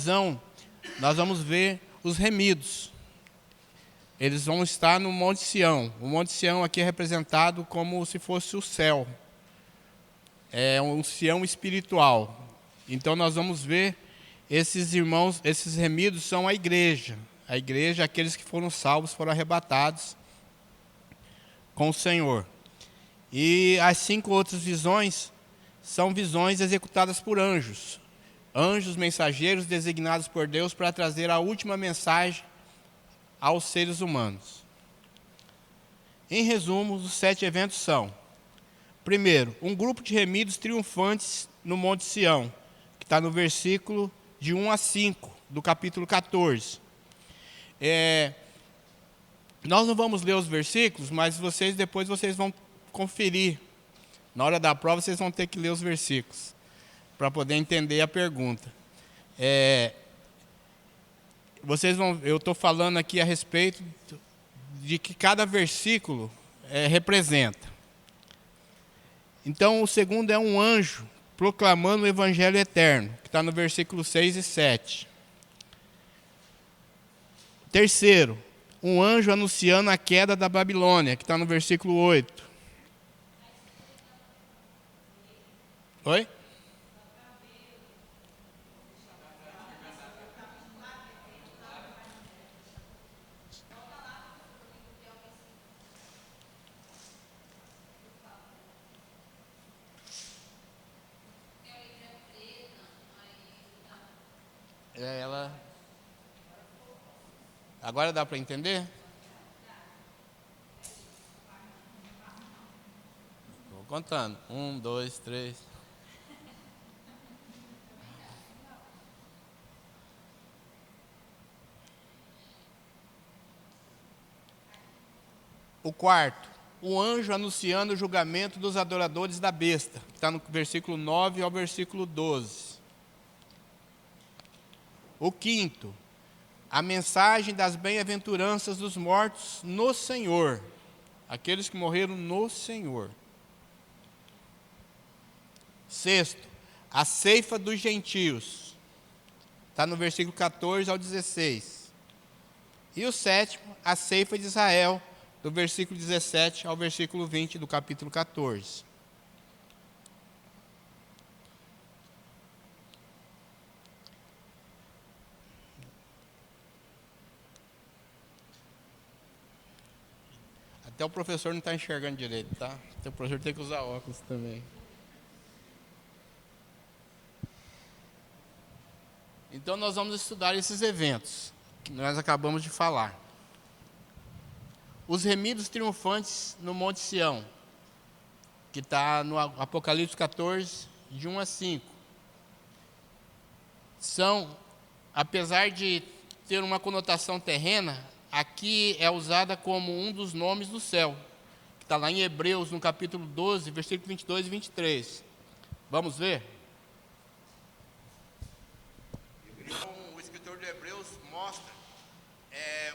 visão, nós vamos ver os remidos. Eles vão estar no Monte Sião. O Monte Sião aqui é representado como se fosse o céu. É um Sião espiritual. Então nós vamos ver esses irmãos, esses remidos são a igreja. A igreja, aqueles que foram salvos, foram arrebatados com o Senhor. E as 5 outras visões são visões executadas por anjos. Anjos mensageiros designados por Deus para trazer a última mensagem aos seres humanos. Em resumo, os 7 eventos são: primeiro, um grupo de remidos triunfantes no Monte Sião, que está no versículo de 1 a 5, do capítulo 14. Nós não vamos ler os versículos, mas depois vocês vão conferir. Na hora da prova, vocês vão ter que ler os versículos, para poder entender a pergunta. Eu estou falando aqui a respeito de que cada versículo representa. Então, o segundo é um anjo proclamando o evangelho eterno, que está no versículo 6 e 7. Terceiro, um anjo anunciando a queda da Babilônia, que está no versículo 8. Oi? Agora dá para entender? Vou contando. 1, 2, 3. O quarto, o anjo anunciando o julgamento dos adoradores da besta, que está no versículo 9 ao versículo 12. O quinto, a mensagem das bem-aventuranças dos mortos no Senhor, aqueles que morreram no Senhor. Sexto, a ceifa dos gentios, está no versículo 14 ao 16. E o sétimo, a ceifa de Israel, do versículo 17 ao versículo 20 do capítulo 14. Até o professor não está enxergando direito, tá? Então o professor tem que usar óculos também. Então nós vamos estudar esses eventos que nós acabamos de falar. Os remidos triunfantes no Monte Sião, que está no Apocalipse 14, de 1 a 5. São, apesar de ter uma conotação terrena, aqui é usada como um dos nomes do céu, que está lá em Hebreus, no capítulo 12, versículo 22 e 23. Vamos ver? Então, o escritor de Hebreus mostra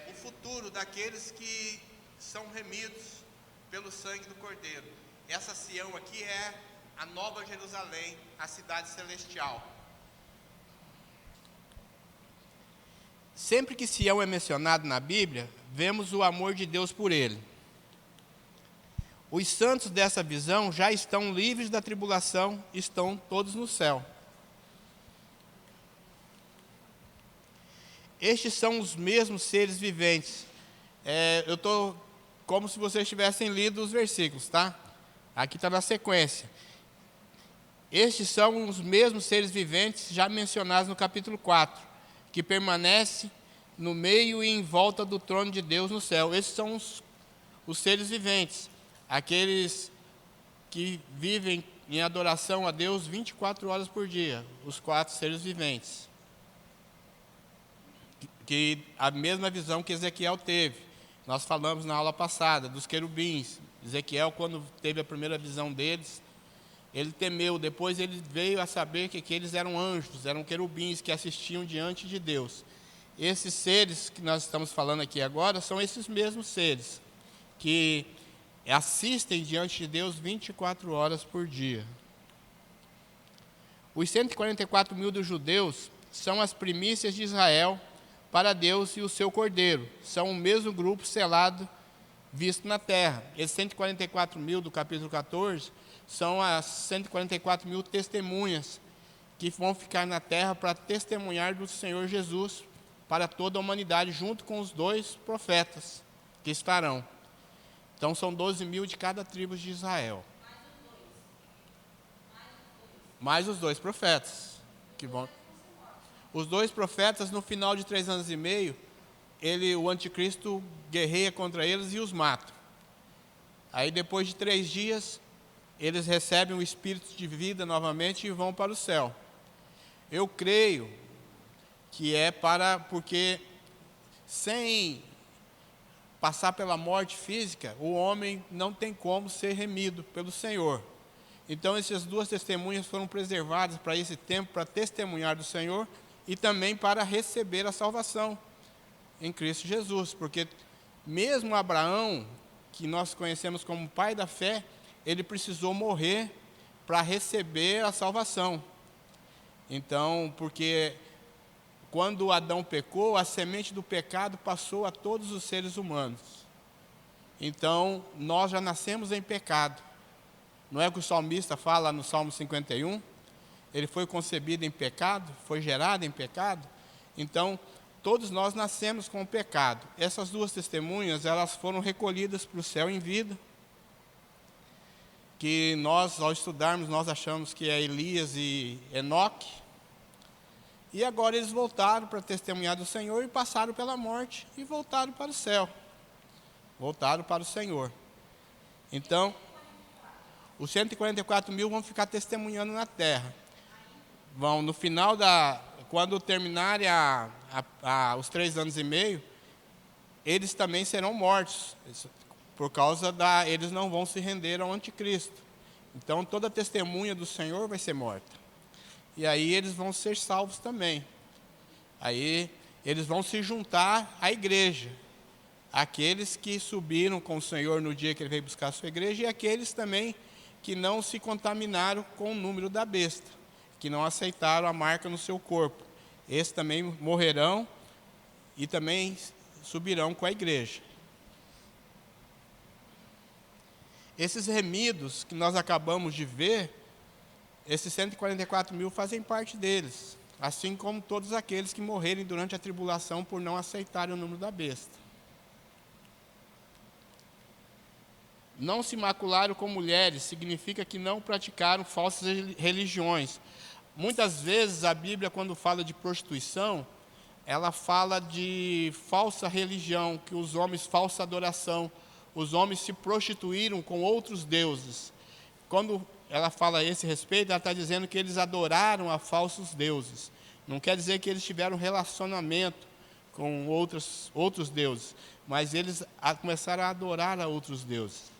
o futuro daqueles que são remidos pelo sangue do Cordeiro. Essa Sião aqui é a Nova Jerusalém, a cidade celestial. Sempre que Sião é mencionado na Bíblia, vemos o amor de Deus por ele. Os santos dessa visão já estão livres da tribulação, estão todos no céu. Estes são os mesmos seres viventes. Eu estou como se vocês tivessem lido os versículos, tá? Aqui está na sequência. Estes são os mesmos seres viventes já mencionados no capítulo 4, que permanecem no meio e em volta do trono de Deus no céu. Esses são os seres viventes, aqueles que vivem em adoração a Deus 24 horas por dia, os 4 seres viventes. Que a mesma visão que Ezequiel teve. Nós falamos na aula passada dos querubins. Ezequiel, quando teve a primeira visão deles, ele temeu. Depois ele veio a saber que eles eram anjos, eram querubins que assistiam diante de Deus. Esses seres que nós estamos falando aqui agora são esses mesmos seres que assistem diante de Deus 24 horas por dia. Os 144 mil dos judeus são as primícias de Israel para Deus e o seu Cordeiro. São o mesmo grupo selado visto na terra. Esses 144 mil do capítulo 14 são as 144 mil testemunhas que vão ficar na terra para testemunhar do Senhor Jesus para toda a humanidade, junto com os 2 profetas que estarão. Então são 12 mil de cada tribo de Israel. Mais os 2 profetas que vão. Os 2 profetas, no final de 3 anos e meio, o anticristo guerreia contra eles e os mata. Aí depois de 3 dias, eles recebem o espírito de vida novamente e vão para o céu. Eu creio que é porque sem passar pela morte física, o homem não tem como ser remido pelo Senhor. Então essas 2 testemunhas foram preservadas para esse tempo, para testemunhar do Senhor e também para receber a salvação em Cristo Jesus, porque mesmo Abraão, que nós conhecemos como pai da fé, ele precisou morrer para receber a salvação. Então, porque quando Adão pecou, a semente do pecado passou a todos os seres humanos. Então, nós já nascemos em pecado. Não é o que o salmista fala no Salmo 51? Ele foi concebido em pecado, foi gerado em pecado. Então, todos nós nascemos com o pecado. Essas 2 testemunhas, elas foram recolhidas para o céu em vida. Que nós, ao estudarmos, nós achamos que é Elias e Enoque. E agora eles voltaram para testemunhar do Senhor e passaram pela morte e voltaram para o céu. Voltaram para o Senhor. Então, os 144 mil vão ficar testemunhando na terra. Vão, no final quando terminarem os 3 anos e meio, eles também serão mortos, por causa eles não vão se render ao anticristo. Então toda testemunha do Senhor vai ser morta. E aí eles vão ser salvos também. Aí eles vão se juntar à igreja. Aqueles que subiram com o Senhor no dia que ele veio buscar a sua igreja, e aqueles também que não se contaminaram com o número da besta, que não aceitaram a marca no seu corpo. Esses também morrerão e também subirão com a igreja. Esses remidos que nós acabamos de ver, esses 144 mil fazem parte deles, assim como todos aqueles que morrerem durante a tribulação por não aceitarem o número da besta. Não se macularam com mulheres significa que não praticaram falsas religiões. Muitas vezes a Bíblia, quando fala de prostituição, ela fala de falsa religião, que os homens, falsa adoração, os homens se prostituíram com outros deuses. Quando ela fala a esse respeito, ela está dizendo que eles adoraram a falsos deuses. Não quer dizer que eles tiveram relacionamento com outros deuses, mas eles começaram a adorar a outros deuses.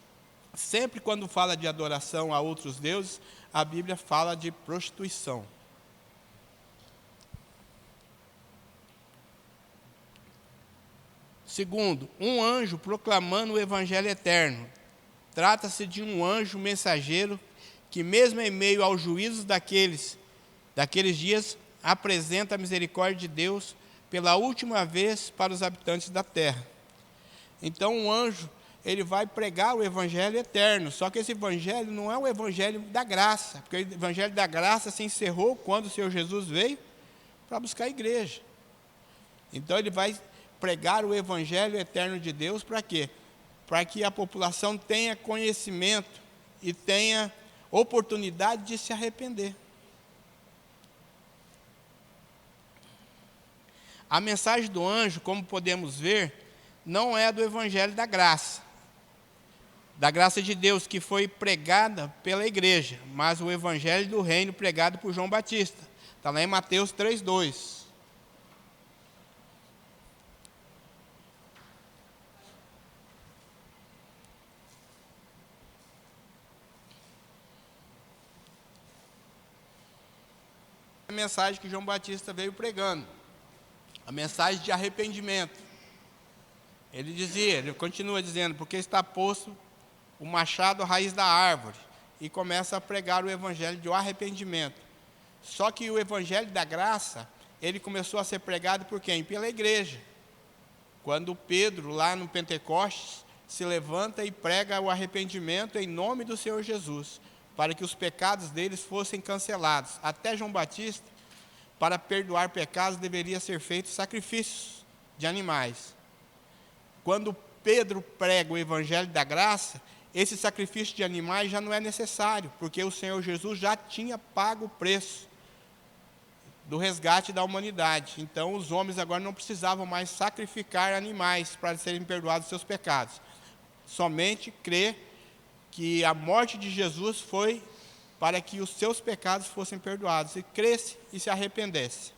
Sempre quando fala de adoração a outros deuses, a Bíblia fala de prostituição. Segundo, um anjo proclamando o evangelho eterno. Trata-se de um anjo mensageiro que, mesmo em meio aos juízos daqueles dias, apresenta a misericórdia de Deus pela última vez para os habitantes da terra. Então, um anjo, ele vai pregar o evangelho eterno, só que esse evangelho não é o evangelho da graça, porque o evangelho da graça se encerrou quando o Senhor Jesus veio para buscar a igreja. Então ele vai pregar o evangelho eterno de Deus para quê? Para que a população tenha conhecimento e tenha oportunidade de se arrepender. A mensagem do anjo, como podemos ver, não é a do evangelho da graça de Deus, que foi pregada pela igreja, mas o evangelho do reino pregado por João Batista. Está lá em Mateus 3:2. A mensagem que João Batista veio pregando, a mensagem de arrependimento. Ele continua dizendo, porque está posto o machado à raiz da árvore, e começa a pregar o evangelho do arrependimento. Só que o evangelho da graça ele começou a ser pregado por quem? Pela igreja. Quando Pedro, lá no Pentecostes, se levanta e prega o arrependimento em nome do Senhor Jesus, para que os pecados deles fossem cancelados. Até João Batista, para perdoar pecados, deveria ser feito sacrifícios de animais. Quando Pedro prega o evangelho da graça, esse sacrifício de animais já não é necessário, porque o Senhor Jesus já tinha pago o preço do resgate da humanidade. Então, os homens agora não precisavam mais sacrificar animais para serem perdoados seus pecados. Somente crer que a morte de Jesus foi para que os seus pecados fossem perdoados, e cresce e se arrependesse.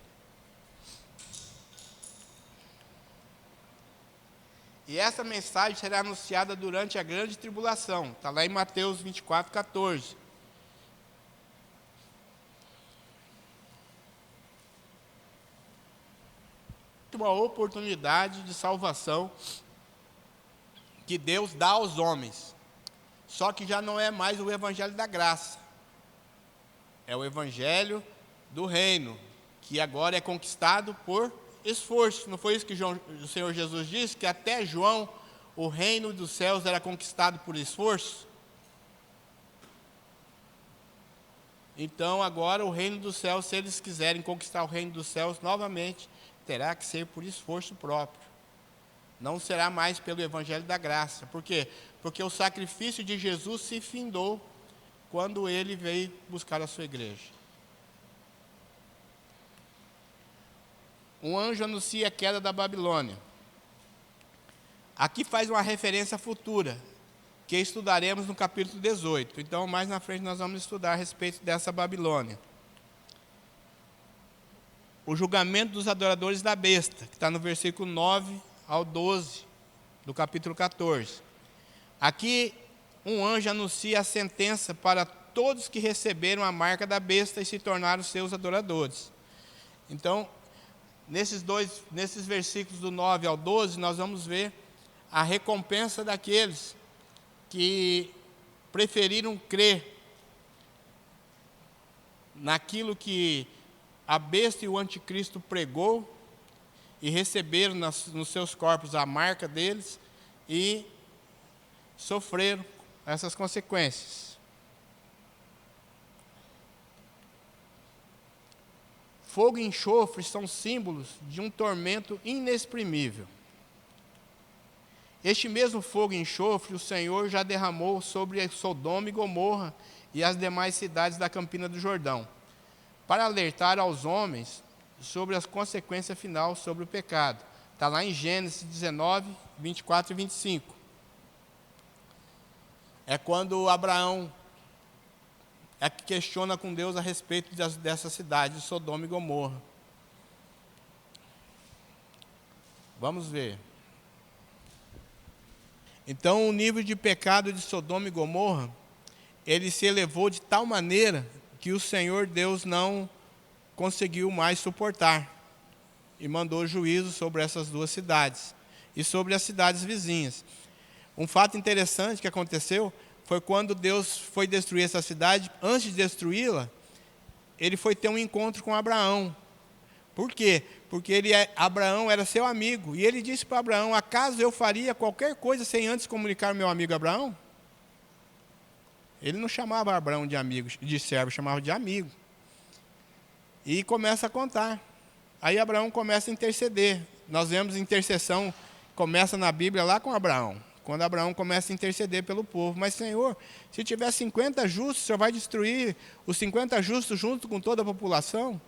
E essa mensagem será anunciada durante a grande tribulação. Está lá em Mateus 24, 14. Uma oportunidade de salvação que Deus dá aos homens. Só que já não é mais o evangelho da graça. É o evangelho do reino, que agora é conquistado por esforço. Não foi isso que o Senhor Jesus disse? Que até João, o reino dos céus era conquistado por esforço? Então agora o reino dos céus, se eles quiserem conquistar o reino dos céus novamente, terá que ser por esforço próprio. Não será mais pelo evangelho da graça. Por quê? Porque o sacrifício de Jesus se findou quando ele veio buscar a sua igreja. Um anjo anuncia a queda da Babilônia. Aqui faz uma referência futura, que estudaremos no capítulo 18. Então, mais na frente, nós vamos estudar a respeito dessa Babilônia. O julgamento dos adoradores da besta, que está no versículo 9 ao 12, do capítulo 14. Aqui, um anjo anuncia a sentença para todos que receberam a marca da besta e se tornaram seus adoradores. Então, nesses versículos do 9 ao 12, nós vamos ver a recompensa daqueles que preferiram crer naquilo que a besta e o anticristo pregou e receberam nos seus corpos a marca deles e sofreram essas consequências. Fogo e enxofre são símbolos de um tormento inexprimível. Este mesmo fogo e enxofre o Senhor já derramou sobre Sodoma e Gomorra e as demais cidades da Campina do Jordão, para alertar aos homens sobre as consequências final sobre o pecado. Está lá em Gênesis 19, 24 e 25. É quando Abraão questiona com Deus a respeito dessa cidade, de Sodoma e Gomorra. Vamos ver. Então, o nível de pecado de Sodoma e Gomorra, ele se elevou de tal maneira que o Senhor Deus não conseguiu mais suportar e mandou juízo sobre essas duas cidades e sobre as cidades vizinhas. Um fato interessante que aconteceu foi quando Deus foi destruir essa cidade. Antes de destruí-la, ele foi ter um encontro com Abraão. Por quê? Porque Abraão era seu amigo, e ele disse para Abraão: acaso eu faria qualquer coisa sem antes comunicar ao meu amigo Abraão? Ele não chamava Abraão de amigo, de servo, chamava de amigo. E começa a contar. Aí Abraão começa a interceder. Nós vemos intercessão, começa na Bíblia lá com Abraão, quando Abraão começa a interceder pelo povo. Mas, Senhor, se tiver 50 justos, o Senhor vai destruir os 50 justos junto com toda a população?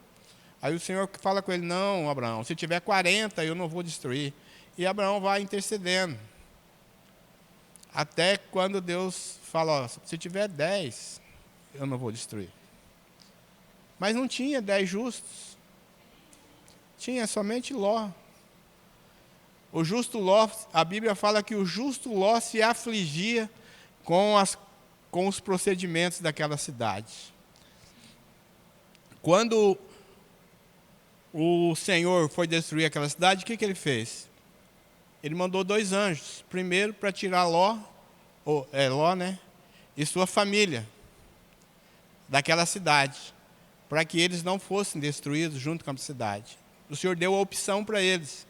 Aí o Senhor fala com ele: não, Abraão, se tiver 40, eu não vou destruir. E Abraão vai intercedendo. Até quando Deus fala: ó, se tiver 10, eu não vou destruir. Mas não tinha 10 justos. Tinha somente Ló. O justo Ló, a Bíblia fala que o justo Ló se afligia com os procedimentos daquela cidade. Quando o Senhor foi destruir aquela cidade, o que ele fez? Ele mandou 2 anjos. Primeiro, para tirar Ló, e sua família daquela cidade, para que eles não fossem destruídos junto com a cidade. o Senhor deu a opção para eles,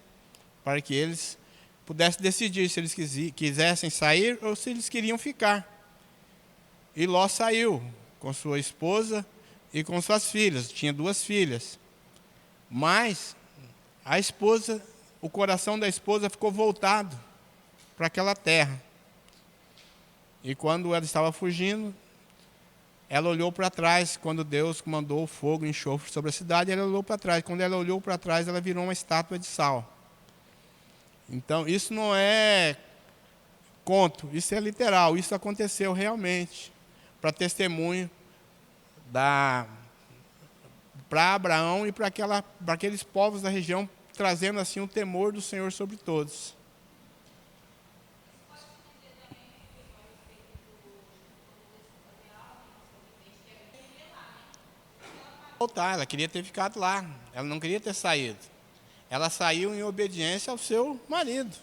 para que eles pudessem decidir se eles quisessem sair ou se eles queriam ficar. E Ló saiu com sua esposa e com suas filhas, tinha 2 filhas. Mas a esposa, o coração da esposa ficou voltado para aquela terra. E quando ela estava fugindo, ela olhou para trás, quando Deus mandou o fogo e enxofre sobre a cidade, ela olhou para trás. Quando ela olhou para trás, ela virou uma estátua de sal. Então, isso não é conto, isso é literal, isso aconteceu realmente, para testemunho para Abraão e para aqueles povos da região, trazendo assim o temor do Senhor sobre todos. Voltar, ela queria ter ficado lá, ela não queria ter saído. Ela saiu em obediência ao seu marido,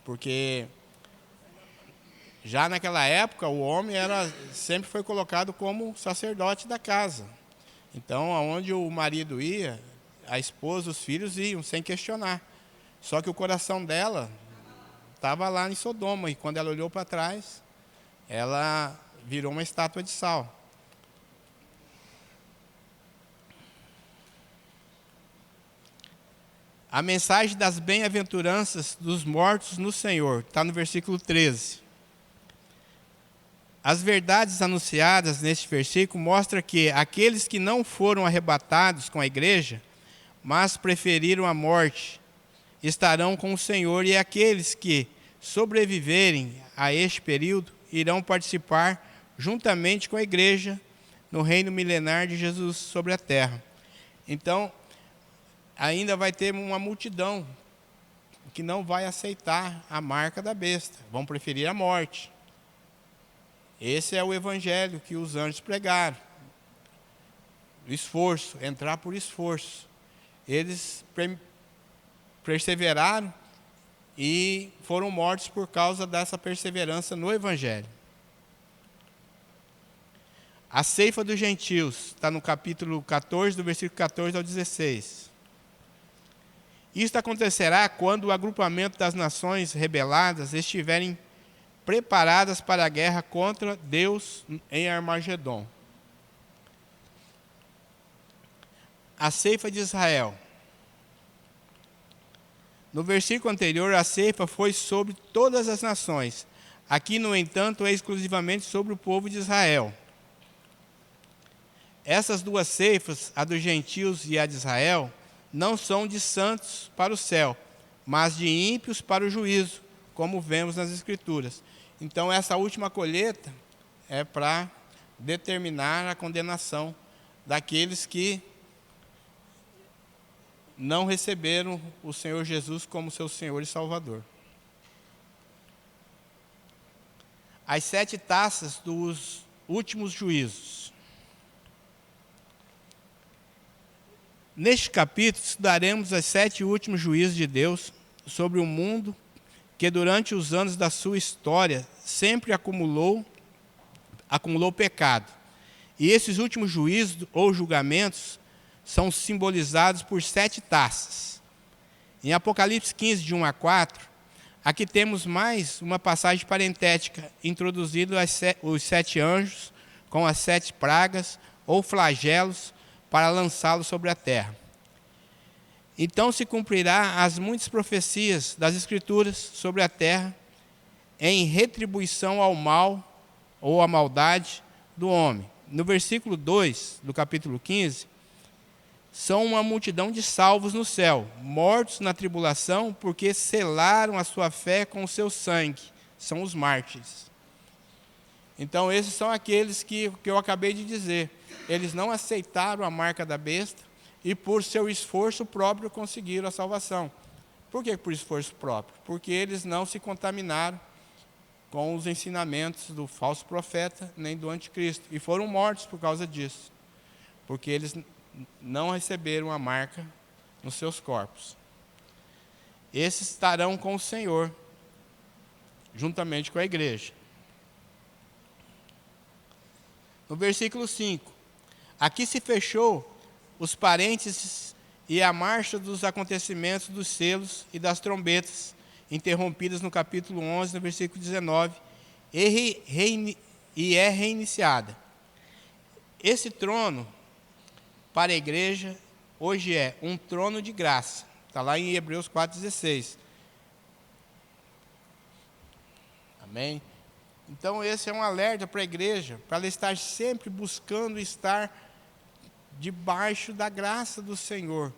porque já naquela época o homem sempre foi colocado como sacerdote da casa. Então, aonde o marido ia, a esposa, os filhos iam, sem questionar. Só que o coração dela estava lá em Sodoma, e quando ela olhou para trás, ela virou uma estátua de sal. A mensagem das bem-aventuranças dos mortos no Senhor, está no versículo 13. As verdades anunciadas neste versículo mostram que aqueles que não foram arrebatados com a igreja, mas preferiram a morte, estarão com o Senhor, e aqueles que sobreviverem a este período irão participar juntamente com a igreja no reino milenar de Jesus sobre a terra. Então, ainda vai ter uma multidão que não vai aceitar a marca da besta, vão preferir a morte. Esse é o evangelho que os anjos pregaram. O esforço, entrar por esforço. Eles perseveraram e foram mortos por causa dessa perseverança no evangelho. A ceifa dos gentios, está no capítulo 14, do versículo 14 ao 16. Isto acontecerá quando o agrupamento das nações rebeladas estiverem preparadas para a guerra contra Deus em Armagedom. A ceifa de Israel. No versículo anterior, a ceifa foi sobre todas as nações. Aqui, no entanto, é exclusivamente sobre o povo de Israel. Essas 2 ceifas, a dos gentios e a de Israel, não são de santos para o céu, mas de ímpios para o juízo, como vemos nas Escrituras. Então, essa última colheita é para determinar a condenação daqueles que não receberam o Senhor Jesus como seu Senhor e Salvador. As 7 taças dos últimos juízos. Neste capítulo, estudaremos os 7 últimos juízos de Deus sobre o mundo que durante os anos da sua história sempre acumulou pecado. E esses últimos juízos ou julgamentos são simbolizados por 7 taças. Em Apocalipse 15, de 1 a 4, aqui temos mais uma passagem parentética, introduzindo os 7 anjos com as 7 pragas ou flagelos para lançá-los sobre a terra. Então se cumprirá as muitas profecias das Escrituras sobre a terra em retribuição ao mal ou à maldade do homem. No versículo 2 do capítulo 15, são uma multidão de salvos no céu, mortos na tribulação, porque selaram a sua fé com o seu sangue. São os mártires. Então, esses são aqueles que eu acabei de dizer. Eles não aceitaram a marca da besta e, por seu esforço próprio, conseguiram a salvação. Por que por esforço próprio? Porque eles não se contaminaram com os ensinamentos do falso profeta nem do anticristo. E foram mortos por causa disso. Porque eles não receberam a marca nos seus corpos. Esses estarão com o Senhor, juntamente com a igreja. No versículo 5, aqui se fechou os parênteses e a marcha dos acontecimentos dos selos e das trombetas, interrompidas no capítulo 11, no versículo 19, e é reiniciada. Esse trono, para a igreja, hoje é um trono de graça. Está lá em Hebreus 4,16. Amém? Então, esse é um alerta para a igreja, para ela estar sempre buscando estar debaixo da graça do Senhor.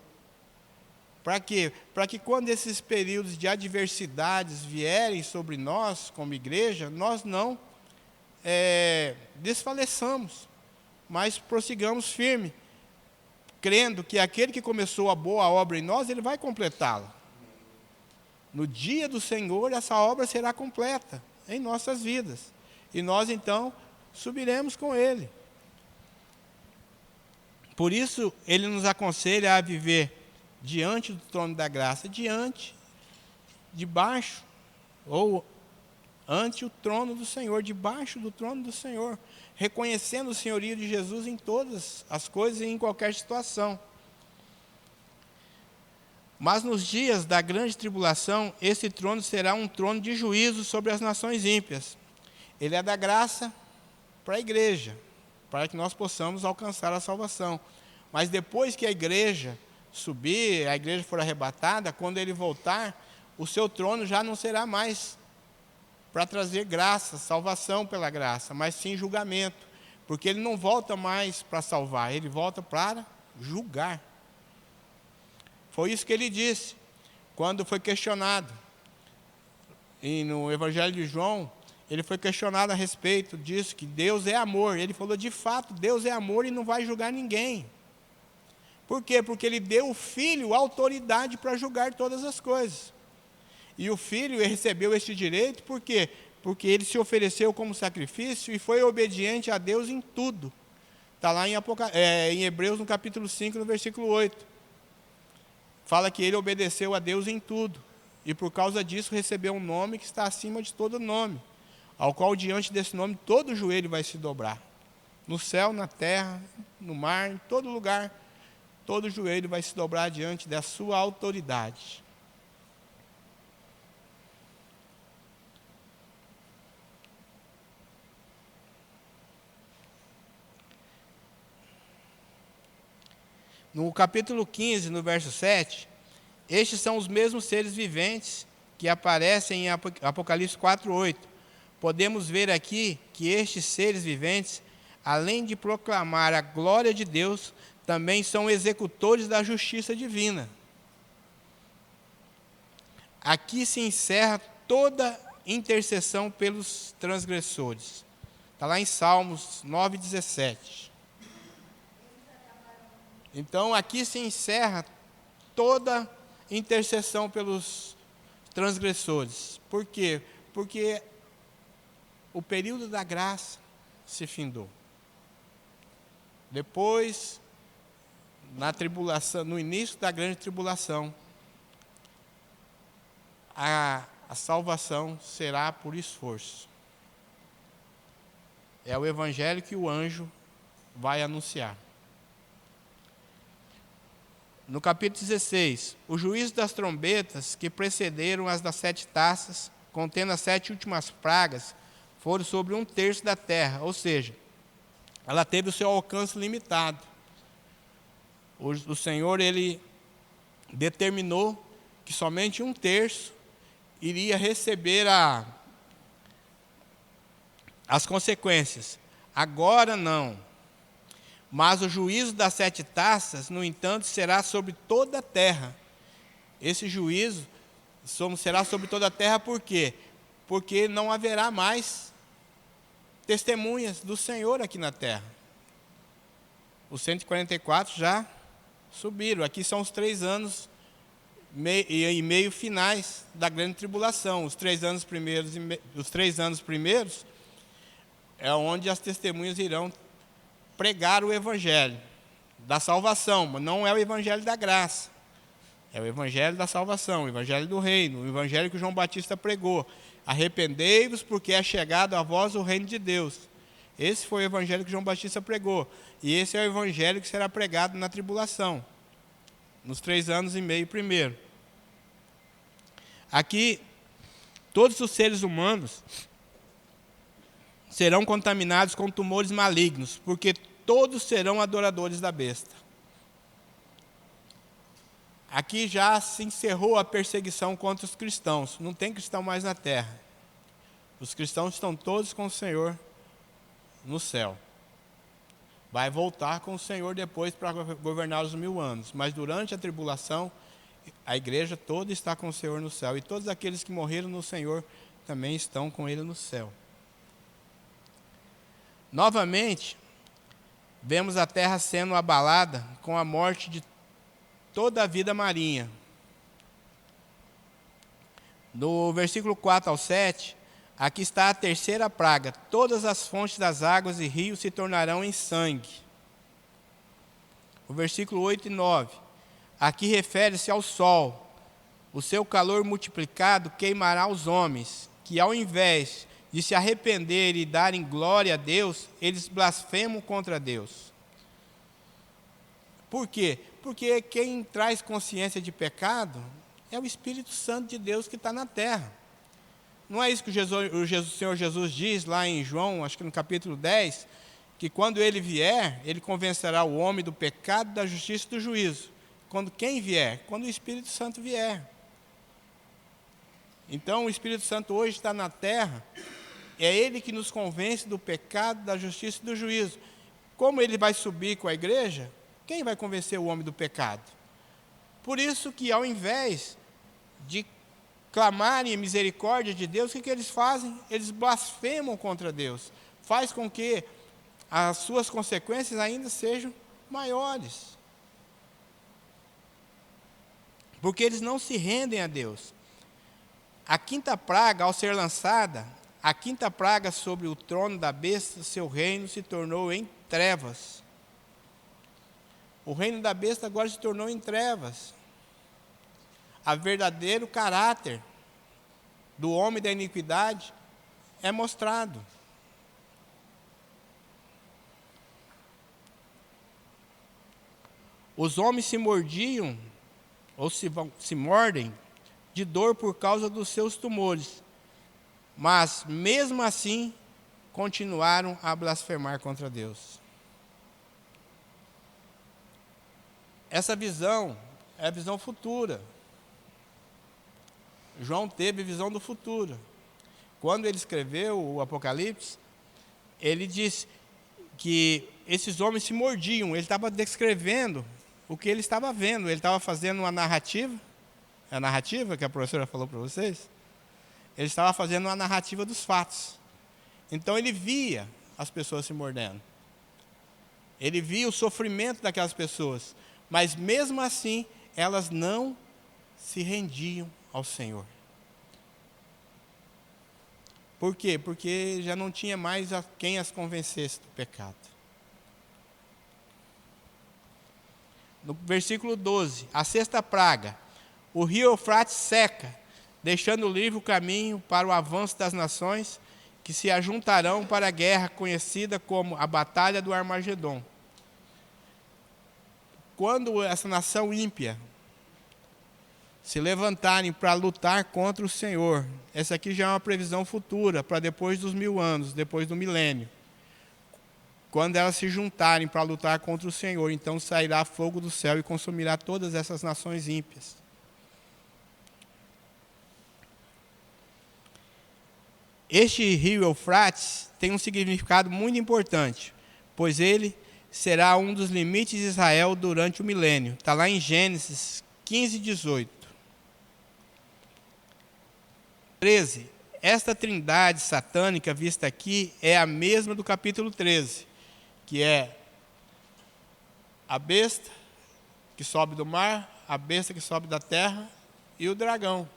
Para quê? Para que quando esses períodos de adversidades vierem sobre nós, como igreja, nós não desfaleçamos, mas prossigamos firme, crendo que aquele que começou a boa obra em nós, ele vai completá-la. No dia do Senhor, essa obra será completa em nossas vidas. E nós, então, subiremos com Ele. Por isso, Ele nos aconselha a viver diante do trono da graça, debaixo, ou ante o trono do Senhor, debaixo do trono do Senhor, reconhecendo o senhorio de Jesus em todas as coisas e em qualquer situação. Mas nos dias da grande tribulação, esse trono será um trono de juízo sobre as nações ímpias. Ele é da graça para a igreja, para que nós possamos alcançar a salvação. Mas depois que a igreja subir, a igreja for arrebatada, quando ele voltar, o seu trono já não será mais para trazer graça, salvação pela graça, mas sim julgamento. Porque ele não volta mais para salvar, ele volta para julgar. Foi isso que ele disse, quando foi questionado. E no Evangelho de João, ele foi questionado a respeito disso, que Deus é amor. Ele falou, de fato, Deus é amor e não vai julgar ninguém. Por quê? Porque ele deu ao Filho autoridade para julgar todas as coisas. E o Filho recebeu este direito, por quê? Porque ele se ofereceu como sacrifício e foi obediente a Deus em tudo. Está lá em Hebreus, no capítulo 5, no versículo 8. Fala que ele obedeceu a Deus em tudo, e por causa disso recebeu um nome que está acima de todo nome, ao qual diante desse nome todo joelho vai se dobrar. No céu, na terra, no mar, em todo lugar, todo joelho vai se dobrar diante da sua autoridade. No capítulo 15, no verso 7, estes são os mesmos seres viventes que aparecem em Apocalipse 4:8. Podemos ver aqui que estes seres viventes, além de proclamar a glória de Deus, também são executores da justiça divina. Aqui se encerra toda intercessão pelos transgressores. Está lá em Salmos 9:17. Então, aqui se encerra toda intercessão pelos transgressores. Por quê? Porque o período da graça se findou. Depois, na tribulação, no início da grande tribulação, a salvação será por esforço. É o evangelho que o anjo vai anunciar. No capítulo 16, o juízo das trombetas que precederam as das 7 taças, contendo as 7 últimas pragas, foram sobre 1/3 da terra, ou seja, ela teve o seu alcance limitado. O Senhor, ele determinou que somente 1/3 iria receber as consequências. Agora não. Mas o juízo das 7 taças, no entanto, será sobre toda a terra. Esse juízo será sobre toda a terra por quê? Porque não haverá mais testemunhas do Senhor aqui na terra. Os 144 já subiram. Aqui são os 3 anos e meio finais da grande tribulação. Os 3 anos primeiros é onde as testemunhas irão pregar o evangelho da salvação, mas não é o evangelho da graça. É o evangelho da salvação, o evangelho do reino, o evangelho que João Batista pregou. Arrependei-vos, porque é chegado a vós o reino de Deus. Esse foi o evangelho que João Batista pregou. E esse é o evangelho que será pregado na tribulação. nos 3 anos e meio primeiro. Aqui, todos os seres humanos serão contaminados com tumores malignos, porque todos serão adoradores da besta. Aqui já se encerrou a perseguição contra os cristãos. Não tem cristão mais na terra. Os cristãos estão todos com o Senhor no céu. Vai voltar com o Senhor depois para governar os 1000 anos. Mas durante a tribulação, a igreja toda está com o Senhor no céu. E todos aqueles que morreram no Senhor também estão com Ele no céu. Novamente, vemos a terra sendo abalada com a morte de toda a vida marinha. No versículo 4 ao 7, aqui está a terceira praga. Todas as fontes das águas e rios se tornarão em sangue. O versículo 8 e 9, aqui refere-se ao sol. O seu calor multiplicado queimará os homens, que ao invés de se arrepender e darem glória a Deus, eles blasfemam contra Deus. Por quê? Porque quem traz consciência de pecado é o Espírito Santo de Deus que está na terra. Não é isso que o Senhor Jesus diz lá em João, acho que no capítulo 10, que quando Ele vier, Ele convencerá o homem do pecado, da justiça e do juízo. Quando quem vier? Quando o Espírito Santo vier. Então o Espírito Santo hoje está na terra, é Ele que nos convence do pecado, da justiça e do juízo. Como Ele vai subir com a igreja, quem vai convencer o homem do pecado? Por isso que ao invés de clamarem a misericórdia de Deus, o que eles fazem? Eles blasfemam contra Deus. Faz com que as suas consequências ainda sejam maiores. Porque eles não se rendem a Deus. A quinta praga, ao ser lançada, a quinta praga sobre o trono da besta, seu reino se tornou em trevas. O reino da besta agora se tornou em trevas. O verdadeiro caráter do homem da iniquidade é mostrado. Os homens se mordiam, ou se mordem, de dor por causa dos seus tumores. Mas, mesmo assim, continuaram a blasfemar contra Deus. Essa visão é a visão futura. João teve visão do futuro. Quando ele escreveu o Apocalipse, ele disse que esses homens se mordiam. Ele estava descrevendo o que ele estava vendo. Ele estava fazendo uma narrativa. É a narrativa que a professora falou para vocês? Ele estava fazendo uma narrativa dos fatos. Então ele via as pessoas se mordendo. Ele via o sofrimento daquelas pessoas. Mas mesmo assim, elas não se rendiam ao Senhor. Por quê? Porque já não tinha mais quem as convencesse do pecado. No versículo 12, a sexta praga. O rio Eufrates seca, deixando livre o caminho para o avanço das nações que se ajuntarão para a guerra conhecida como a Batalha do Armagedon. Quando essa nação ímpia se levantarem para lutar contra o Senhor, essa aqui já é uma previsão futura, para depois dos 1000 anos, depois do milênio. Quando elas se juntarem para lutar contra o Senhor, então sairá fogo do céu e consumirá todas essas nações ímpias. Este rio Eufrates tem um significado muito importante, pois ele será um dos limites de Israel durante o milênio. Está lá em Gênesis 15, 18. 13. Esta trindade satânica vista aqui é a mesma do capítulo 13, que é a besta que sobe do mar, a besta que sobe da terra e o dragão.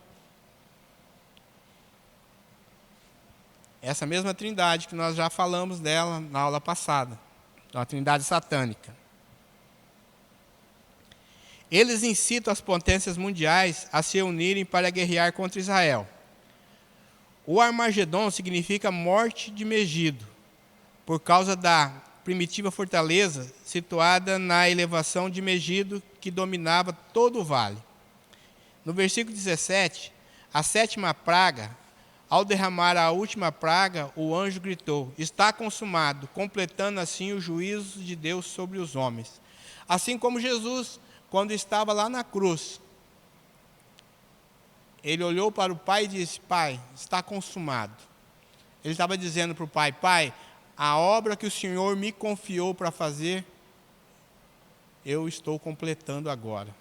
Essa mesma trindade que nós já falamos dela na aula passada, a trindade satânica. Eles incitam as potências mundiais a se unirem para guerrear contra Israel. O Armagedon significa morte de Megido, por causa da primitiva fortaleza situada na elevação de Megido, que dominava todo o vale. No versículo 17, a sétima praga, ao derramar a última praga, o anjo gritou: está consumado, completando assim o juízo de Deus sobre os homens. Assim como Jesus, quando estava lá na cruz, ele olhou para o Pai e disse: Pai, está consumado. Ele estava dizendo para o Pai: Pai, a obra que o Senhor me confiou para fazer, eu estou completando agora.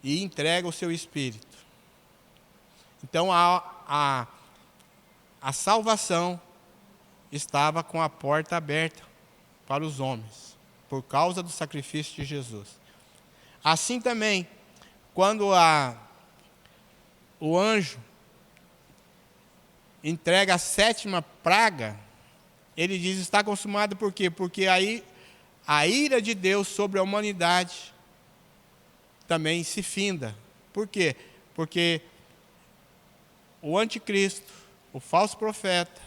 E entrega o seu Espírito. Então a salvação estava com a porta aberta para os homens, por causa do sacrifício de Jesus. Assim também, quando o anjo entrega a sétima praga, ele diz: está consumado. Por quê? Porque aí a ira de Deus sobre a humanidade também se finda. Por quê? Porque o anticristo, o falso profeta,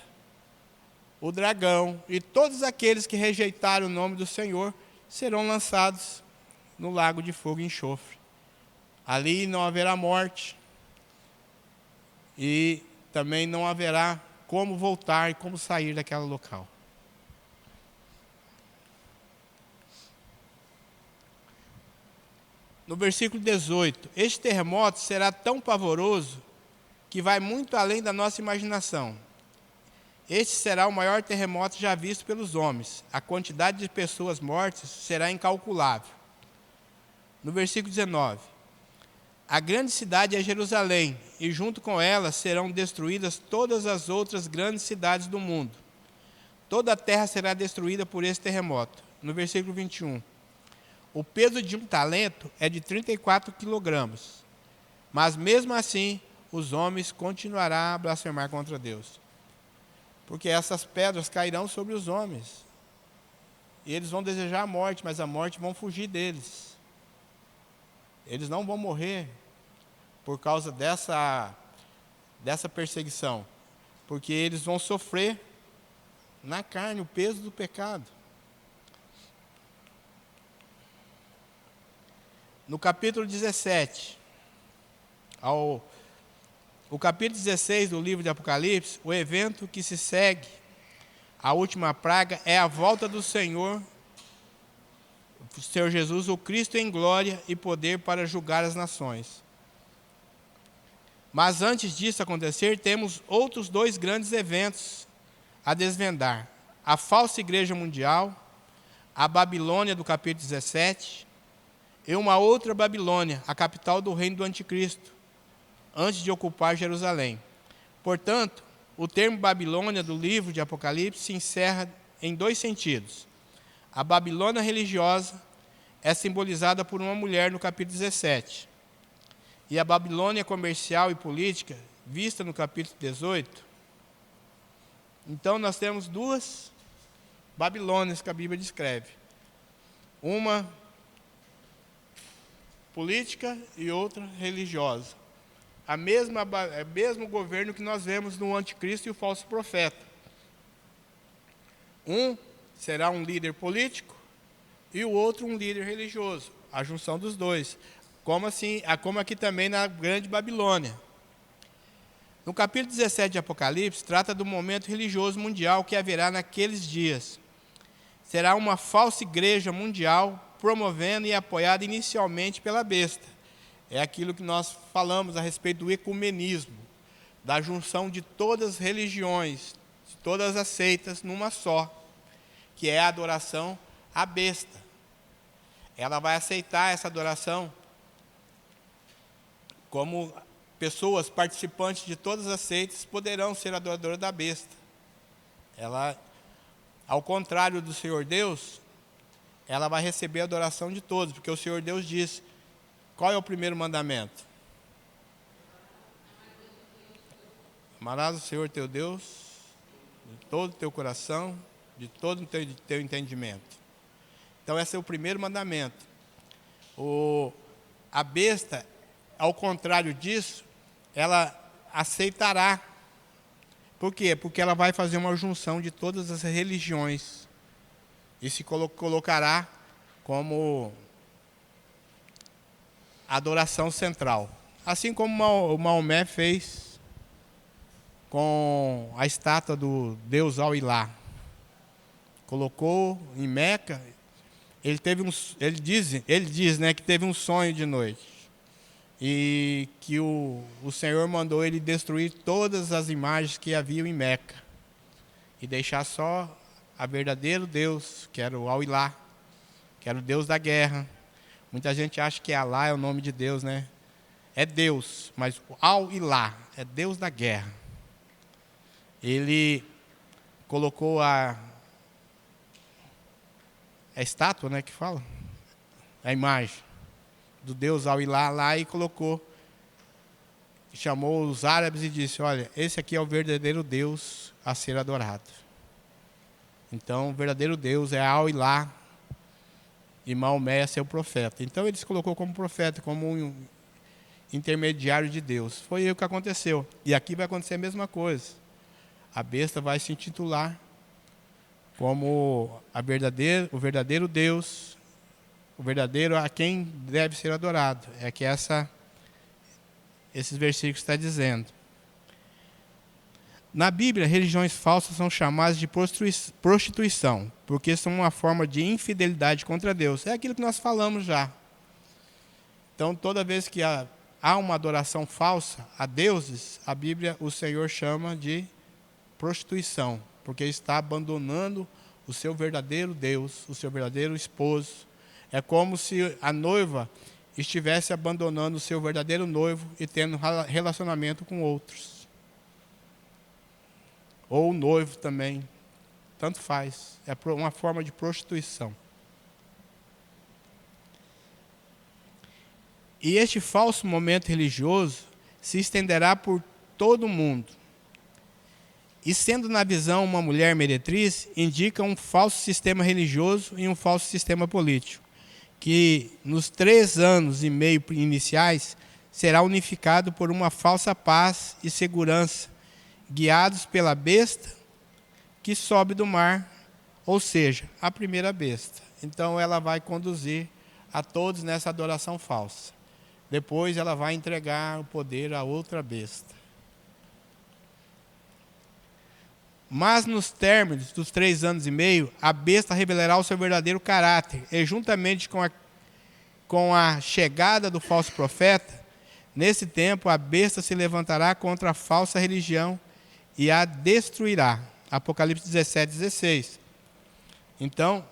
o dragão e todos aqueles que rejeitaram o nome do Senhor serão lançados no lago de fogo e enxofre. Ali não haverá morte e também não haverá como voltar e como sair daquele local. No versículo 18, este terremoto será tão pavoroso que vai muito além da nossa imaginação. Este será o maior terremoto já visto pelos homens. A quantidade de pessoas mortas será incalculável. No versículo 19, a grande cidade é Jerusalém, e junto com ela serão destruídas todas as outras grandes cidades do mundo. Toda a terra será destruída por esse terremoto. No versículo 21, o peso de um talento é de 34 quilogramas, mas mesmo assim os homens continuarão a blasfemar contra Deus. Porque essas pedras cairão sobre os homens. E eles vão desejar a morte, mas a morte vão fugir deles. Eles não vão morrer por causa dessa perseguição. Porque eles vão sofrer na carne o peso do pecado. No capítulo 17, o capítulo 16 do livro de Apocalipse, o evento que se segue à última praga é a volta do Senhor Jesus, o Cristo em glória e poder para julgar as nações. Mas antes disso acontecer, temos outros dois grandes eventos a desvendar: a falsa igreja mundial, a Babilônia do capítulo 17, e uma outra Babilônia, a capital do reino do anticristo, antes de ocupar Jerusalém. Portanto, o termo Babilônia do livro de Apocalipse se encerra em dois sentidos. A Babilônia religiosa é simbolizada por uma mulher no capítulo 17. E a Babilônia comercial e política, vista no capítulo 18. Então nós temos duas Babilônias que a Bíblia descreve. Uma política e outra religiosa. O mesmo governo que nós vemos no anticristo e o falso profeta. Um será um líder político e o outro um líder religioso. A junção dos dois. Como aqui também na grande Babilônia. No capítulo 17 de Apocalipse, trata do momento religioso mundial que haverá naqueles dias. Será uma falsa igreja mundial promovendo e apoiada inicialmente pela besta. É aquilo que nós falamos a respeito do ecumenismo, da junção de todas as religiões, de todas as seitas numa só, que é a adoração à besta. Ela vai aceitar essa adoração como pessoas participantes de todas as seitas poderão ser adoradoras da besta. Ela, ao contrário do Senhor Deus, ela vai receber a adoração de todos, porque o Senhor Deus diz: qual é o primeiro mandamento? Amarás o Senhor teu Deus de todo o teu coração, de todo o teu entendimento. Então esse é o primeiro mandamento. A besta, ao contrário disso, ela aceitará Por quê? Porque ela vai fazer uma junção de todas as religiões e se colocará como adoração central. Assim como o Maomé fez com a estátua do deus Al-Ilá. Colocou em Meca, ele diz, né, que teve um sonho de noite. E que o Senhor mandou ele destruir todas as imagens que haviam em Meca. E deixar só a verdadeiro Deus, que era o Al-Ilá, que era o Deus da guerra. Muita gente acha que Alá é o nome de Deus, né? É Deus, mas o Al-Ilá é Deus da guerra. Ele colocou a estátua, né, que fala? A imagem do Deus Al-Ilá lá e colocou, chamou os árabes e disse, olha, esse aqui é o verdadeiro Deus a ser adorado. Então, o verdadeiro Deus é Al-Ilá e Maomé é seu profeta. Então, ele se colocou como profeta, como um intermediário de Deus. Foi o que aconteceu. E aqui vai acontecer a mesma coisa. A besta vai se intitular como o verdadeiro Deus, o verdadeiro a quem deve ser adorado. É que esses versículos estão dizendo. Na Bíblia, religiões falsas são chamadas de prostituição, porque são uma forma de infidelidade contra Deus. É aquilo que nós falamos já. Então, toda vez que há uma adoração falsa a deuses, a Bíblia, o Senhor chama de prostituição, porque está abandonando o seu verdadeiro Deus, o seu verdadeiro esposo. É como se a noiva estivesse abandonando o seu verdadeiro noivo e tendo relacionamento com outros. Ou o noivo também, tanto faz. É uma forma de prostituição. E este falso momento religioso se estenderá por todo o mundo. E sendo na visão uma mulher meretriz, indica um falso sistema religioso e um falso sistema político, que nos 3 anos e meio iniciais será unificado por uma falsa paz e segurança, guiados pela besta que sobe do mar, ou seja, a primeira besta. Então ela vai conduzir a todos nessa adoração falsa. Depois ela vai entregar o poder a outra besta. Mas nos términos dos 3 anos e meio, a besta revelará o seu verdadeiro caráter, e juntamente com a chegada do falso profeta, nesse tempo a besta se levantará contra a falsa religião e a destruirá. Apocalipse 17:16. Então,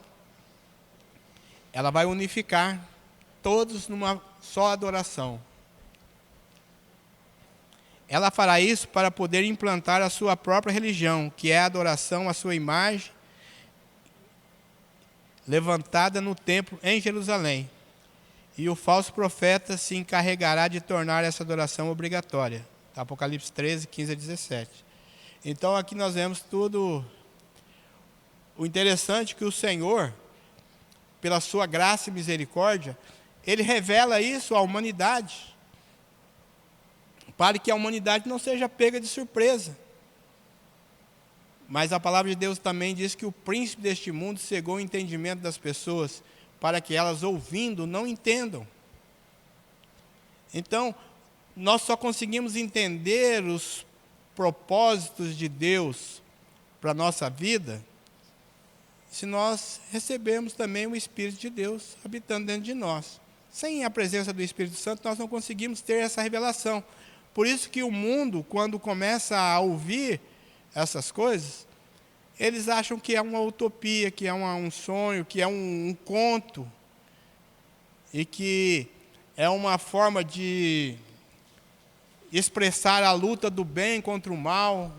ela vai unificar todos numa só adoração. Ela fará isso para poder implantar a sua própria religião, que é a adoração à sua imagem, levantada no templo em Jerusalém. E o falso profeta se encarregará de tornar essa adoração obrigatória. Apocalipse 13:15-17. Então aqui nós vemos tudo. O interessante é que o Senhor, pela sua graça e misericórdia, Ele revela isso à humanidade, para que a humanidade não seja pega de surpresa. Mas a palavra de Deus também diz que o príncipe deste mundo cegou o entendimento das pessoas, para que elas, ouvindo, não entendam. Então, nós só conseguimos entender os propósitos de Deus para a nossa vida se nós recebemos também o Espírito de Deus habitando dentro de nós. Sem a presença do Espírito Santo, nós não conseguimos ter essa revelação. Por isso que o mundo, quando começa a ouvir essas coisas, eles acham que é uma utopia, que é um sonho, que é um conto, e que é uma forma de expressar a luta do bem contra o mal,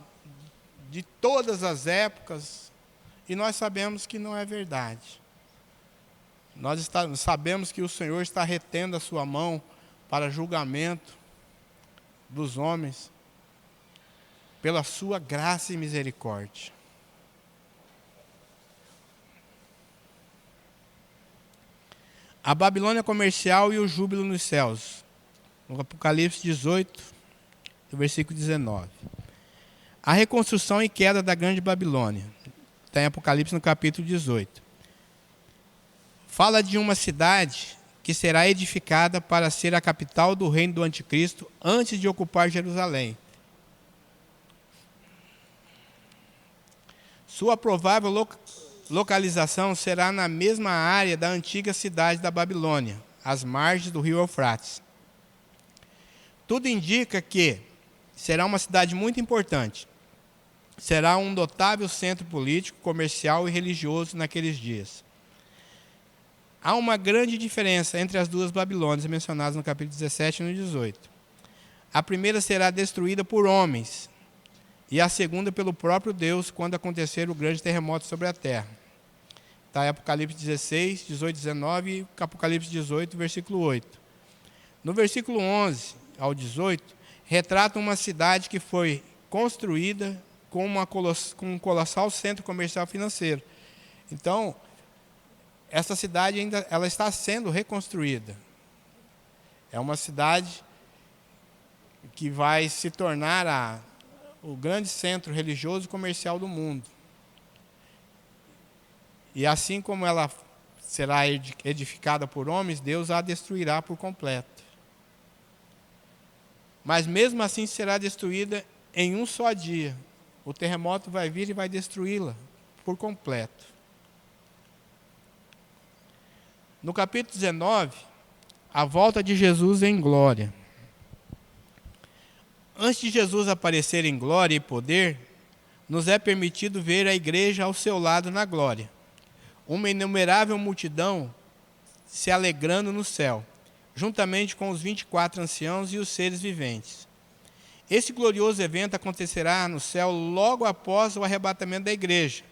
de todas as épocas, e nós sabemos que não é verdade. Nós sabemos que o Senhor está retendo a sua mão para julgamento dos homens, pela sua graça e misericórdia. A Babilônia comercial e o júbilo nos céus. No Apocalipse 18, do versículo 19. A reconstrução e queda da Grande Babilônia. Está em Apocalipse no capítulo 18. Fala de uma cidade que será edificada para ser a capital do reino do anticristo antes de ocupar Jerusalém. Sua provável localização será na mesma área da antiga cidade da Babilônia, às margens do rio Eufrates. Tudo indica que será uma cidade muito importante. Será um notável centro político, comercial e religioso naqueles dias. Há uma grande diferença entre as duas Babilônias mencionadas no capítulo 17 e no 18. A primeira será destruída por homens, e a segunda pelo próprio Deus, quando acontecer o grande terremoto sobre a terra. Está em Apocalipse 16, 18, 19 e Apocalipse 18, versículo 8. No versículo 11 ao 18, retrata uma cidade que foi construída com um colossal centro comercial financeiro. Então, essa cidade ainda ela está sendo reconstruída. É uma cidade que vai se tornar o grande centro religioso e comercial do mundo. E assim como ela será edificada por homens, Deus a destruirá por completo. Mas mesmo assim será destruída em um só dia. O terremoto vai vir e vai destruí-la por completo. No capítulo 19, a volta de Jesus em glória. Antes de Jesus aparecer em glória e poder, nos é permitido ver a igreja ao seu lado na glória. Uma inumerável multidão se alegrando no céu, juntamente com os 24 anciãos e os seres viventes. Esse glorioso evento acontecerá no céu logo após o arrebatamento da igreja.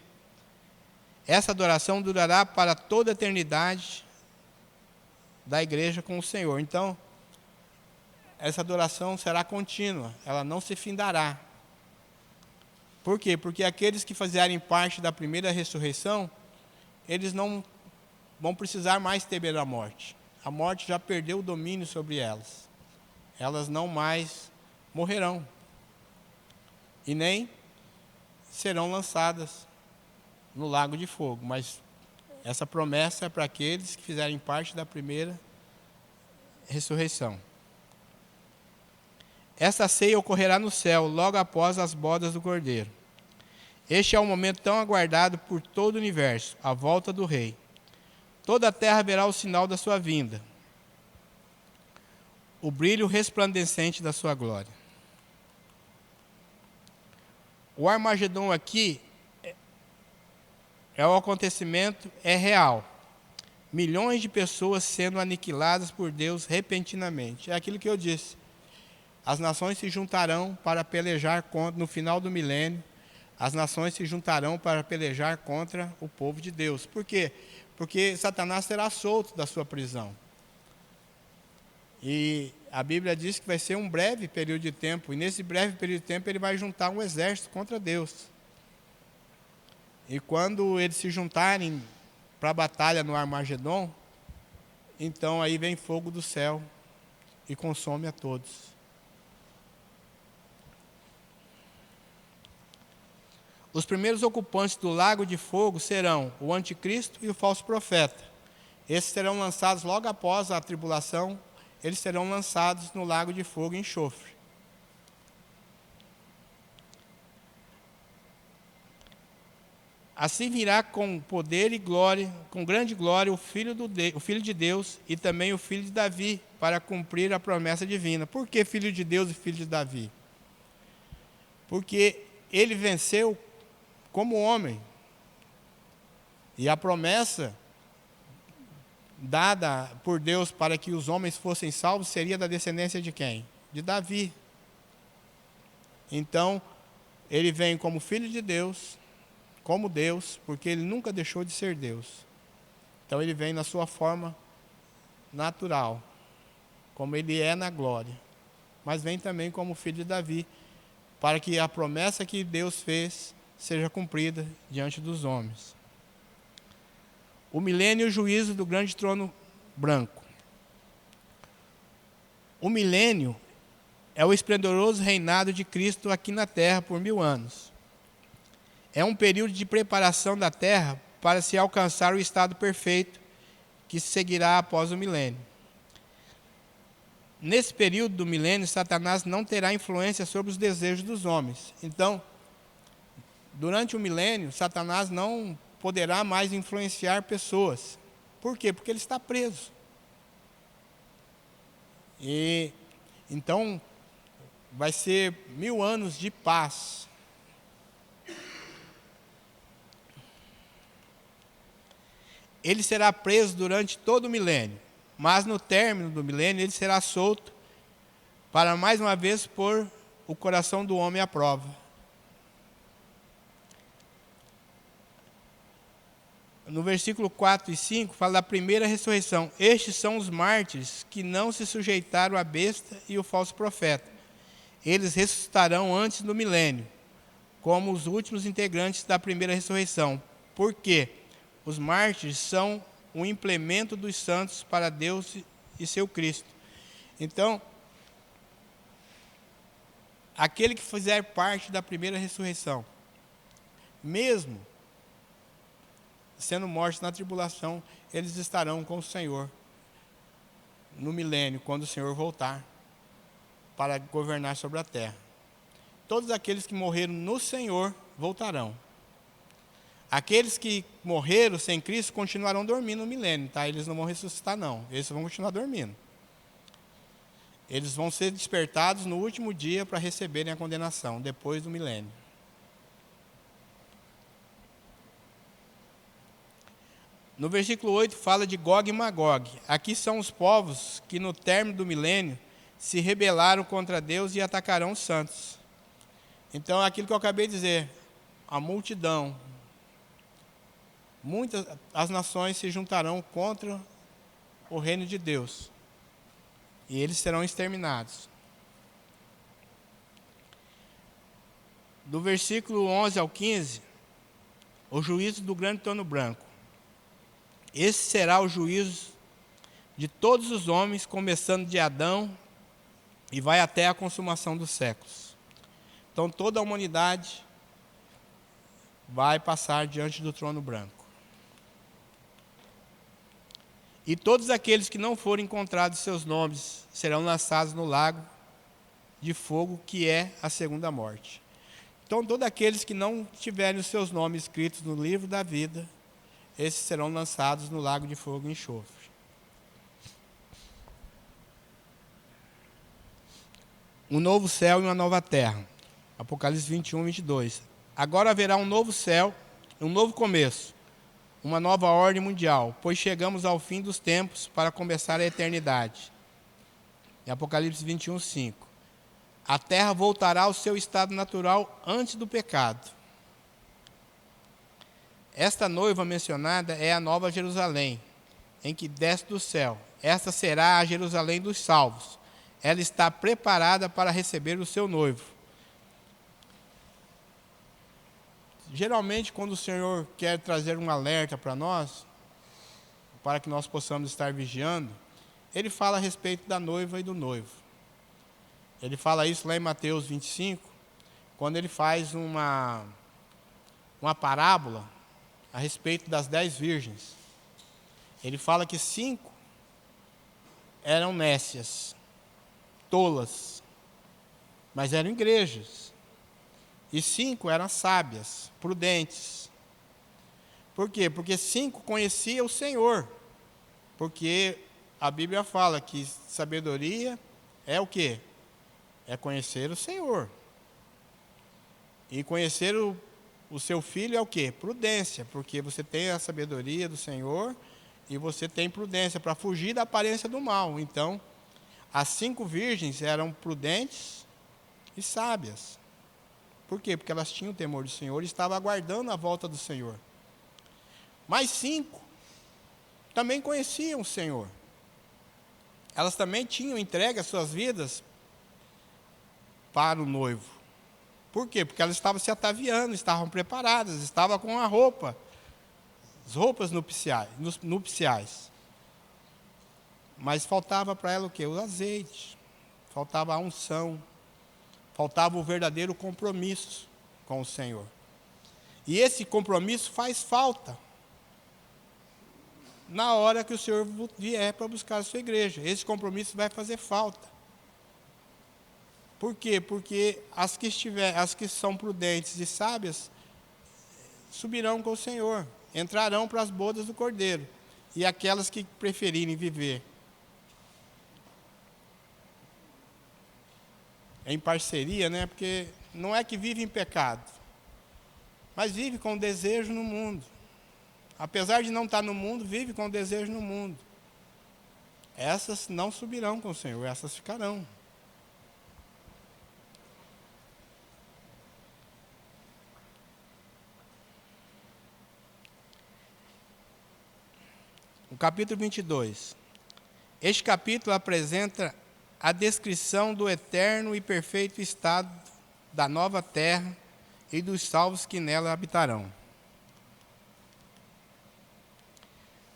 Essa adoração durará para toda a eternidade da igreja com o Senhor. Então, essa adoração será contínua, ela não se findará. Por quê? Porque aqueles que fizerem parte da primeira ressurreição, eles não vão precisar mais temer a morte. A morte já perdeu o domínio sobre elas. Elas não mais morrerão. E nem serão lançadas no lago de fogo. Mas essa promessa é para aqueles que fizerem parte da primeira ressurreição. Esta ceia ocorrerá no céu, logo após as bodas do Cordeiro. Este é o momento tão aguardado por todo o universo, a volta do Rei. Toda a terra verá o sinal da sua vinda, o brilho resplandecente da sua glória. O Armagedon aqui o acontecimento é real. Milhões de pessoas sendo aniquiladas por Deus repentinamente. É aquilo que eu disse. As nações se juntarão para pelejar no final do milênio. As nações se juntarão para pelejar contra o povo de Deus. Por quê? Porque Satanás será solto da sua prisão. E a Bíblia diz que vai ser um breve período de tempo. E nesse breve período de tempo ele vai juntar um exército contra Deus. E quando eles se juntarem para a batalha no Armagedon, então aí vem fogo do céu e consome a todos. Os primeiros ocupantes do lago de fogo serão o anticristo e o falso profeta. Esses serão lançados logo após a tribulação, eles serão lançados no lago de fogo e enxofre. Assim virá com poder e glória, com grande glória, o Filho de Deus e também o Filho de Davi, para cumprir a promessa divina. Por que Filho de Deus e Filho de Davi? Porque ele venceu como homem. E a promessa dada por Deus para que os homens fossem salvos seria da descendência de quem? De Davi. Então, ele vem como Filho de Deus, como Deus, porque ele nunca deixou de ser Deus. Então ele vem na sua forma natural, como ele é na glória. Mas vem também como filho de Davi, para que a promessa que Deus fez seja cumprida diante dos homens. O milênio e o juízo do grande trono branco. O milênio é o esplendoroso reinado de Cristo aqui na terra por 1000 anos. É um período de preparação da terra para se alcançar o estado perfeito que seguirá após o milênio. Nesse período do milênio, Satanás não terá influência sobre os desejos dos homens. Então, durante o milênio, Satanás não poderá mais influenciar pessoas. Por quê? Porque ele está preso. E então vai ser 1000 anos de paz. Ele será preso durante todo o milênio, mas no término do milênio ele será solto para mais uma vez pôr o coração do homem à prova. No versículo 4 e 5 fala da primeira ressurreição. Estes são os mártires que não se sujeitaram à besta e o falso profeta. Eles ressuscitarão antes do milênio, como os últimos integrantes da primeira ressurreição. Por quê? Os mártires são um implemento dos santos para Deus e seu Cristo. Então, aquele que fizer parte da primeira ressurreição, mesmo sendo mortos na tribulação, eles estarão com o Senhor no milênio, quando o Senhor voltar para governar sobre a terra. Todos aqueles que morreram no Senhor voltarão. Aqueles que morreram sem Cristo continuarão dormindo no milênio, tá? Eles não vão ressuscitar, não. Eles vão continuar dormindo. Eles vão ser despertados no último dia para receberem a condenação, depois do milênio. No versículo 8 fala de Gog e Magog. Aqui são os povos que no término do milênio se rebelaram contra Deus e atacarão os santos. Então, aquilo que eu acabei de dizer, a multidão, muitas as nações se juntarão contra o reino de Deus. E eles serão exterminados. Do versículo 11 ao 15, o juízo do grande trono branco. Esse será o juízo de todos os homens, começando de Adão e vai até a consumação dos séculos. Então toda a humanidade vai passar diante do trono branco. E todos aqueles que não forem encontrados seus nomes serão lançados no lago de fogo, que é a segunda morte. Então todos aqueles que não tiverem os seus nomes escritos no livro da vida, esses serão lançados no lago de fogo e enxofre. Um novo céu e uma nova terra. Apocalipse 21, 22. Agora haverá um novo céu, um novo começo, uma nova ordem mundial, pois chegamos ao fim dos tempos para começar a eternidade. Em Apocalipse 21, 5. A terra voltará ao seu estado natural antes do pecado. Esta noiva mencionada é a Nova Jerusalém, em que desce do céu. Esta será a Jerusalém dos salvos. Ela está preparada para receber o seu noivo. Geralmente, quando o Senhor quer trazer um alerta para nós, para que nós possamos estar vigiando, Ele fala a respeito da noiva e do noivo. Ele fala isso lá em Mateus 25, quando Ele faz uma parábola a respeito das 10 virgens. Ele fala que 5 eram nécias, tolas, mas eram igrejas. E 5 eram sábias, prudentes. Por quê? Porque 5 conheciam o Senhor. Porque a Bíblia fala que sabedoria é o quê? É conhecer o Senhor. E conhecer o seu filho é o quê? Prudência, porque você tem a sabedoria do Senhor e você tem prudência para fugir da aparência do mal. Então, as 5 virgens eram prudentes e sábias. Por quê? Porque elas tinham o temor do Senhor e estavam aguardando a volta do Senhor. Mas 5 também conheciam o Senhor. Elas também tinham entregue as suas vidas para o noivo. Por quê? Porque elas estavam se ataviando, estavam preparadas, estavam com a roupa, as roupas nupciais. Mas faltava para ela o quê? O azeite. faltava a unção, faltava o verdadeiro compromisso com o Senhor. E esse compromisso faz falta na hora que o Senhor vier para buscar a sua igreja. Esse compromisso vai fazer falta. Por quê? Porque as que são prudentes e sábias subirão com o Senhor, entrarão para as bodas do Cordeiro. E aquelas que preferirem viver em parceria, né? Porque não é que vive em pecado, mas vive com desejo no mundo. Apesar de não estar no mundo, vive com desejo no mundo. Essas não subirão com o Senhor, essas ficarão. O capítulo 22. Este capítulo apresenta a descrição do eterno e perfeito estado da nova terra e dos salvos que nela habitarão.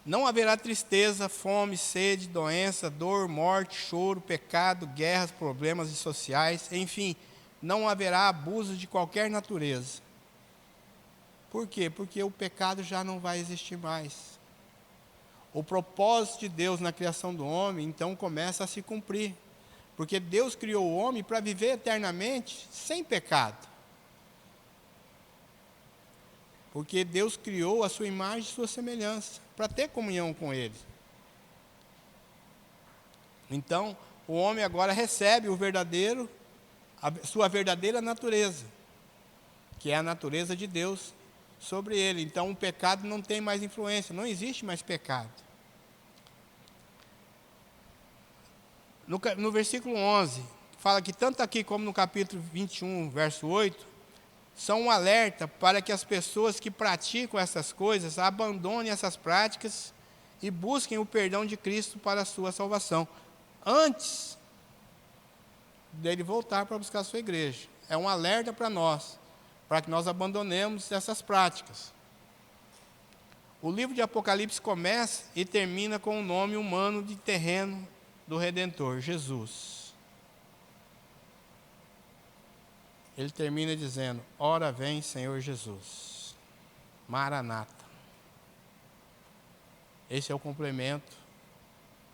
Não haverá tristeza, fome, sede, doença, dor, morte, choro, pecado, guerras, problemas sociais, enfim, não haverá abuso de qualquer natureza. Por quê? Porque o pecado já não vai existir mais. O propósito de Deus na criação do homem, então, começa a se cumprir. Porque Deus criou o homem para viver eternamente sem pecado. Porque Deus criou a sua imagem e sua semelhança, para ter comunhão com Ele. Então, o homem agora recebe a sua verdadeira natureza, que é a natureza de Deus sobre ele. Então, o pecado não tem mais influência, não existe mais pecado. No versículo 11, fala que tanto aqui como no capítulo 21, verso 8, são um alerta para que as pessoas que praticam essas coisas abandonem essas práticas e busquem o perdão de Cristo para a sua salvação, antes dele voltar para buscar a sua igreja. É um alerta para nós, para que nós abandonemos essas práticas. O livro de Apocalipse começa e termina com o nome humano de terreno do Redentor, Jesus. Ele termina dizendo: ora vem, Senhor Jesus. Maranata. Esse é o complemento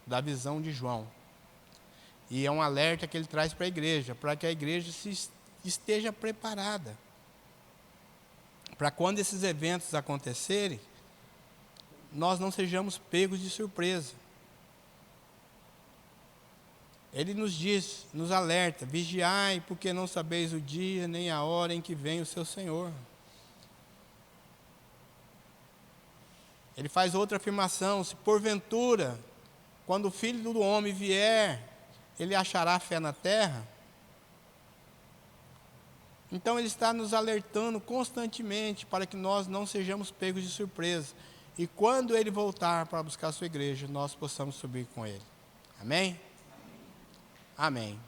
da visão de João. E é um alerta que ele traz para a igreja, para que a igreja esteja preparada. Para quando esses eventos acontecerem, nós não sejamos pegos de surpresa. Ele nos diz, nos alerta: vigiai, porque não sabeis o dia nem a hora em que vem o seu Senhor. Ele faz outra afirmação: se porventura, quando o Filho do Homem vier, ele achará fé na terra? Então ele está nos alertando constantemente para que nós não sejamos pegos de surpresa. E quando ele voltar para buscar a sua igreja, nós possamos subir com ele. Amém? Amém.